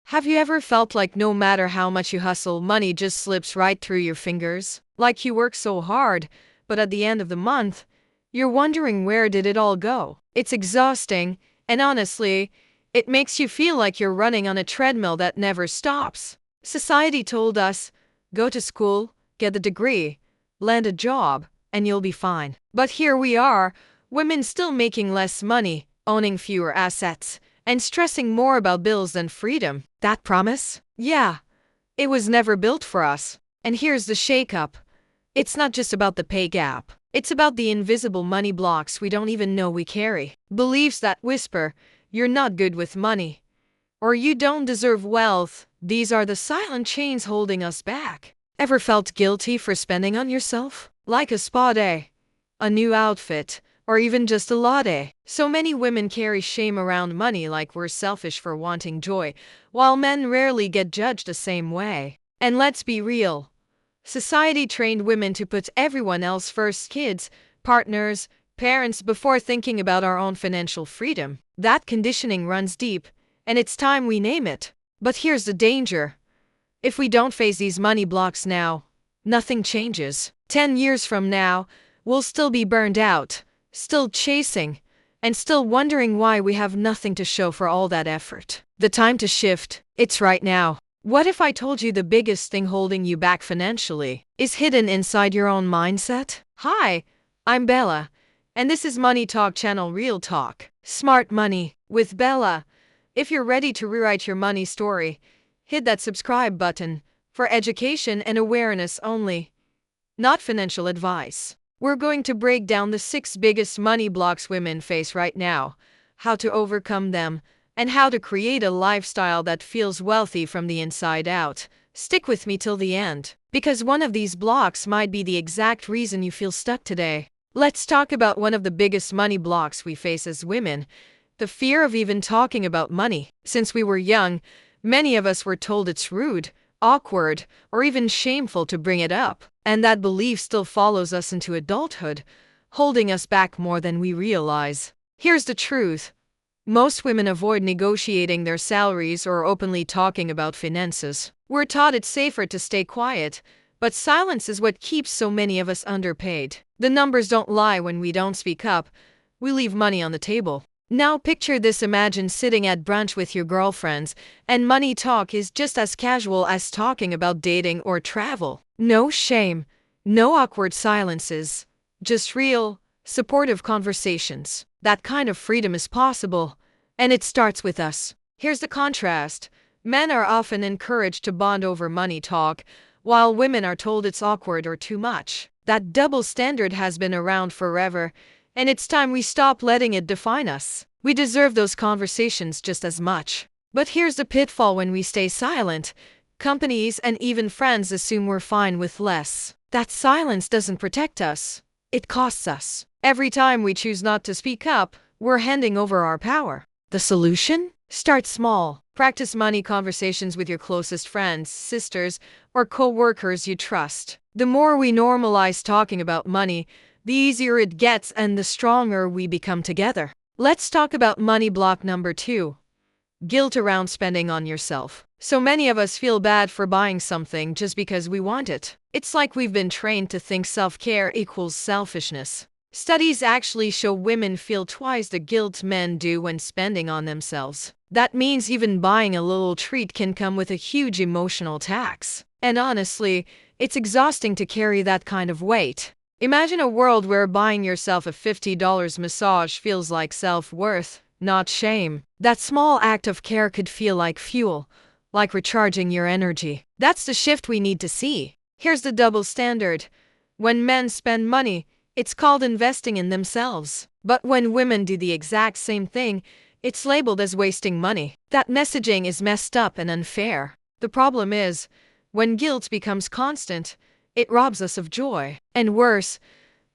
Have you ever felt like no matter how much you hustle, money just slips right through your fingers? Like you work so hard, but at the end of the month, you're wondering where did it all go? It's exhausting, and honestly, it makes you feel like you're running on a treadmill that never stops. Society told us, go to school, get the degree, land a job, and you'll be fine. But here we are, women still making less money, owning fewer assets, and stressing more about bills than freedom. That promise? Yeah, it was never built for us. And here's the shakeup. It's not just about the pay gap. It's about the invisible money blocks we don't even know we carry. Beliefs that whisper, you're not good with money, or you don't deserve wealth. These are the silent chains holding us back. Ever felt guilty for spending on yourself? Like a spa day, a new outfit, or even just a latte. So many women carry shame around money like we're selfish for wanting joy, while men rarely get judged the same way. And let's be real. Society trained women to put everyone else first, kids, partners, parents, before thinking about our own financial freedom. That conditioning runs deep, and it's time we name it. But here's the danger. If we don't face these money blocks now, nothing changes. 10 years from now, we'll still be burned out, still chasing, and still wondering why we have nothing to show for all that effort. The time to shift, it's right now. What if I told you the biggest thing holding you back financially is hidden inside your own mindset? Hi, I'm Bella, and this is Money Talk Channel Real Talk. Smart Money with Bella. If you're ready to rewrite your money story, hit that subscribe button for education and awareness only, not financial advice. We're going to break down the 6 biggest money blocks women face right now, how to overcome them, and how to create a lifestyle that feels wealthy from the inside out. Stick with me till the end, because one of these blocks might be the exact reason you feel stuck today. Let's talk about one of the biggest money blocks we face as women, the fear of even talking about money. Since we were young, many of us were told it's rude, awkward, or even shameful to bring it up. And that belief still follows us into adulthood, holding us back more than we realize. Here's the truth. Most women avoid negotiating their salaries or openly talking about finances. We're taught it's safer to stay quiet, but silence is what keeps so many of us underpaid. The numbers don't lie. When we don't speak up, we leave money on the table. Now picture this. Imagine sitting at brunch with your girlfriends, and money talk is just as casual as talking about dating or travel. No shame, no awkward silences, just real, supportive conversations. That kind of freedom is possible, and it starts with us. Here's the contrast. Men are often encouraged to bond over money talk, while women are told it's awkward or too much. That double standard has been around forever, and it's time we stop letting it define us. We deserve those conversations just as much. But here's the pitfall. When we stay silent, companies and even friends assume we're fine with less. That silence doesn't protect us. It costs us. Every time we choose not to speak up, we're handing over our power. The solution? Start small. Practice money conversations with your closest friends, sisters, or co-workers you trust. The more we normalize talking about money, the easier it gets and the stronger we become together. Let's talk about money block number 2. Guilt around spending on yourself. So many of us feel bad for buying something just because we want it. It's like we've been trained to think self-care equals selfishness. Studies actually show women feel twice the guilt men do when spending on themselves. That means even buying a little treat can come with a huge emotional tax. And honestly, it's exhausting to carry that kind of weight. Imagine a world where buying yourself a $50 massage feels like self-worth, not shame. That small act of care could feel like fuel, like recharging your energy. That's the shift we need to see. Here's the double standard. When men spend money, it's called investing in themselves. But when women do the exact same thing, it's labeled as wasting money. That messaging is messed up and unfair. The problem is, when guilt becomes constant, it robs us of joy. And worse,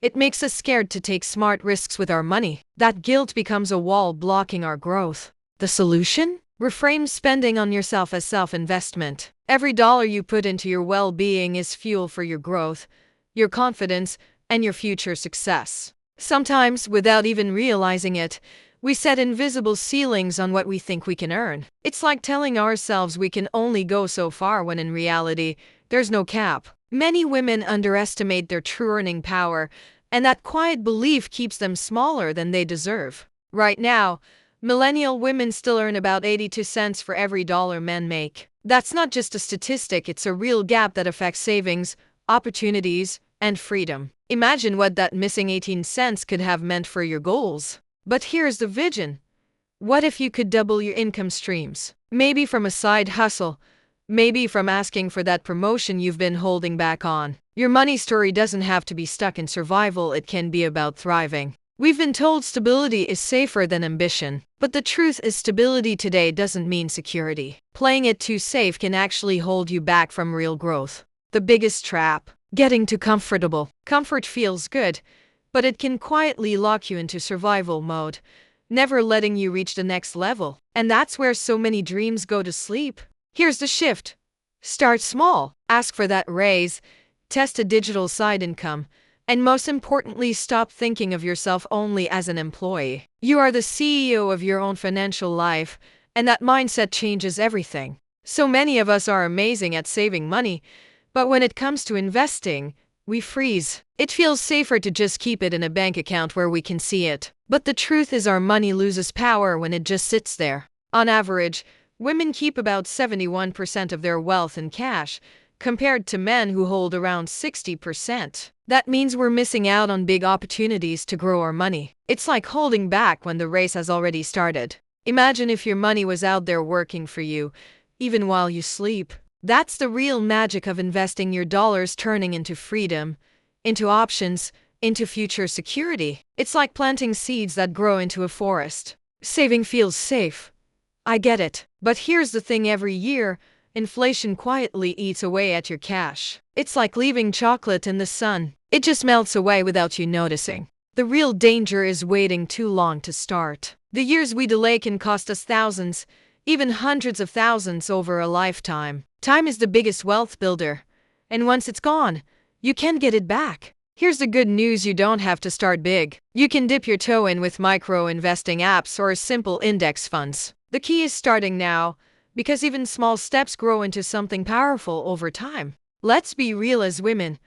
it makes us scared to take smart risks with our money. That guilt becomes a wall blocking our growth. The solution? Reframe spending on yourself as self-investment. Every dollar you put into your well-being is fuel for your growth, your confidence, and your future success. Sometimes, without even realizing it, We set invisible ceilings on what we think we can earn. It's like telling ourselves we can only go so far when in reality, there's no cap. Many women underestimate their true earning power, and that quiet belief keeps them smaller than they deserve. Right now, millennial women still earn about 82 cents for every dollar men make. That's not just a statistic, it's a real gap that affects savings, opportunities, and freedom. Imagine what that missing 18 cents could have meant for your goals. But here's the vision. What if you could double your income streams? Maybe from a side hustle, maybe from asking for that promotion you've been holding back on. Your money story doesn't have to be stuck in survival, it can be about thriving. We've been told stability is safer than ambition, but the truth is stability today doesn't mean security. Playing it too safe can actually hold you back from real growth. The biggest trap: getting too comfortable. Comfort feels good, but it can quietly lock you into survival mode, never letting you reach the next level. And that's where so many dreams go to sleep. Here's the shift. Start small, ask for that raise, test a digital side income, and most importantly, stop thinking of yourself only as an employee. You are the CEO of your own financial life, and that mindset changes everything. So many of us are amazing at saving money, but when it comes to investing, we freeze. It feels safer to just keep it in a bank account where we can see it. But the truth is our money loses power when it just sits there. On average, women keep about 71% of their wealth in cash, compared to men who hold around 60%. That means we're missing out on big opportunities to grow our money. It's like holding back when the race has already started. Imagine if your money was out there working for you, even while you sleep. That's the real magic of investing your dollars, turning into freedom, into options, into future security. It's like planting seeds that grow into a forest. Saving feels safe. I get it. But here's the thing: every year, inflation quietly eats away at your cash. It's like leaving chocolate in the sun. It just melts away without you noticing. The real danger is waiting too long to start. The years we delay can cost us thousands, even hundreds of thousands over a lifetime. Time is the biggest wealth builder, and once it's gone, you can't get it back. Here's the good news: you don't have to start big. You can dip your toe in with micro-investing apps or simple index funds. The key is starting now, because even small steps grow into something powerful over time. Let's be real, as women,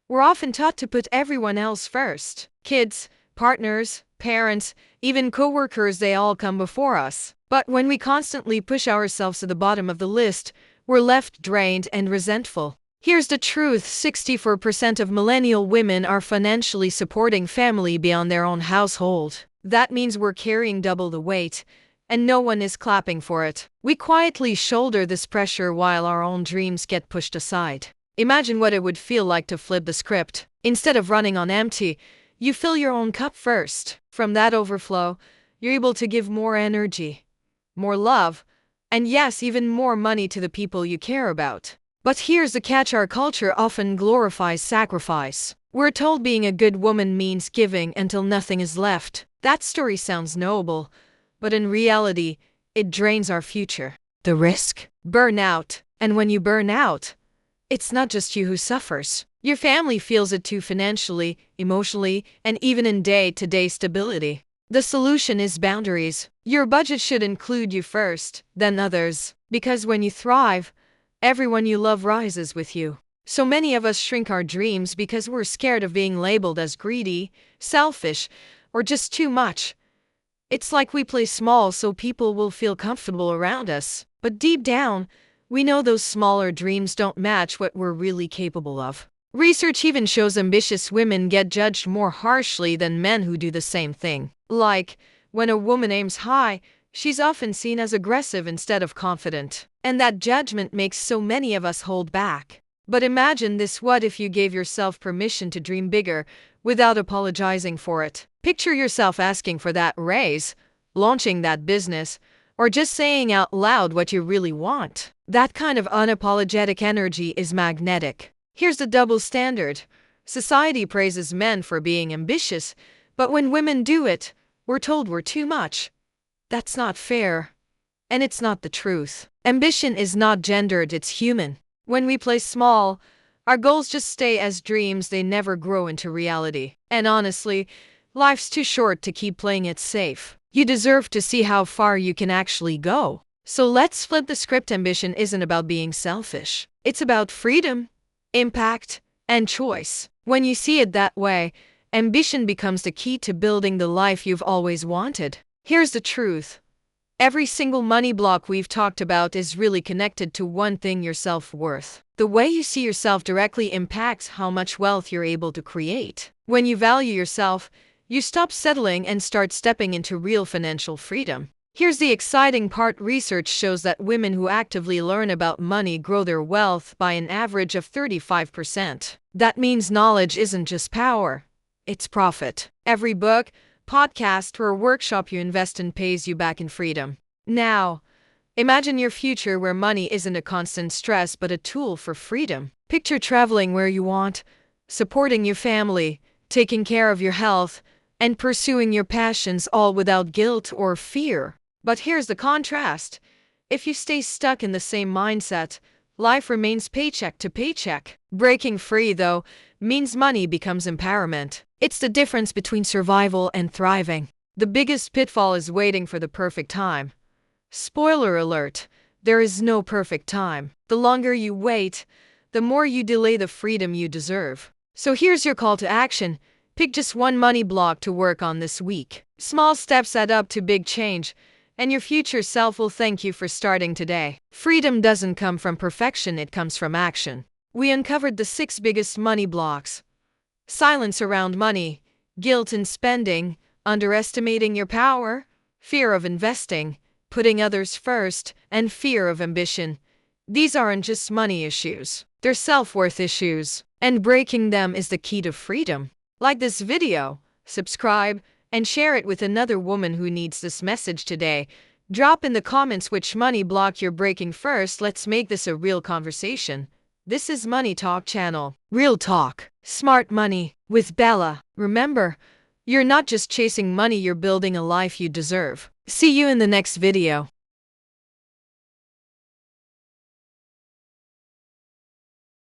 we're often taught to put everyone else first. Kids, partners, parents, even coworkers, they all come before us. But when we constantly push ourselves to the bottom of the list, we're left drained and resentful. Here's the truth: 64% of millennial women are financially supporting family beyond their own household. That means we're carrying double the weight, and no one is clapping for it. We quietly shoulder this pressure while our own dreams get pushed aside. Imagine what it would feel like to flip the script. Instead of running on empty, you fill your own cup first. From that overflow, you're able to give more energy, more love, and yes, even more money to the people you care about. But here's the catch: our culture often glorifies sacrifice. We're told being a good woman means giving until nothing is left. That story sounds noble, but in reality, it drains our future. The risk? Burnout. And when you burn out, it's not just you who suffers. Your family feels it too, financially, emotionally, and even in day-to-day stability. The solution is boundaries. Your budget should include you first, then others. Because when you thrive, everyone you love rises with you. So many of us shrink our dreams because we're scared of being labeled as greedy, selfish, or just too much. It's like we play small so people will feel comfortable around us. But deep down, we know those smaller dreams don't match what we're really capable of. Research even shows ambitious women get judged more harshly than men who do the same thing. Like, when a woman aims high, she's often seen as aggressive instead of confident. And that judgment makes so many of us hold back. But imagine this: what if you gave yourself permission to dream bigger without apologizing for it? Picture yourself asking for that raise, launching that business, or just saying out loud what you really want. That kind of unapologetic energy is magnetic. Here's the double standard. Society praises men for being ambitious, but when women do it, we're told we're too much. That's not fair. And it's not the truth. Ambition is not gendered, it's human. When we play small, our goals just stay as dreams, they never grow into reality. And honestly, life's too short to keep playing it safe. You deserve to see how far you can actually go. So let's flip the script. Ambition isn't about being selfish. It's about freedom, impact, and choice. When you see it that way, ambition becomes the key to building the life you've always wanted. Here's the truth. Every single money block we've talked about is really connected to one thing: your self-worth. The way you see yourself directly impacts how much wealth you're able to create. When you value yourself, you stop settling and start stepping into real financial freedom. Here's the exciting part. Research shows that women who actively learn about money grow their wealth by an average of 35%. That means knowledge isn't just power, it's profit. Every book, podcast, or workshop you invest in pays you back in freedom. Now, imagine your future where money isn't a constant stress but a tool for freedom. Picture traveling where you want, supporting your family, taking care of your health, and pursuing your passions, all without guilt or fear. But here's the contrast. If you stay stuck in the same mindset, life remains paycheck to paycheck. Breaking free, though, means money becomes empowerment. It's the difference between survival and thriving. The biggest pitfall is waiting for the perfect time. Spoiler alert, there is no perfect time. The longer you wait, the more you delay the freedom you deserve. So here's your call to action. Pick just one money block to work on this week. Small steps add up to big change, and your future self will thank you for starting today. Freedom doesn't come from perfection, it comes from action. We uncovered the 6 biggest money blocks: silence around money, guilt in spending, underestimating your power, fear of investing, putting others first, and fear of ambition. These aren't just money issues, they're self-worth issues, and breaking them is the key to freedom. Like this video, subscribe, and share it with another woman who needs this message today. Drop in the comments which money block you're breaking first. Let's make this a real conversation. This is Money Talk channel. Real talk. Smart money. With Bella. Remember, you're not just chasing money, you're building a life you deserve. See you in the next video.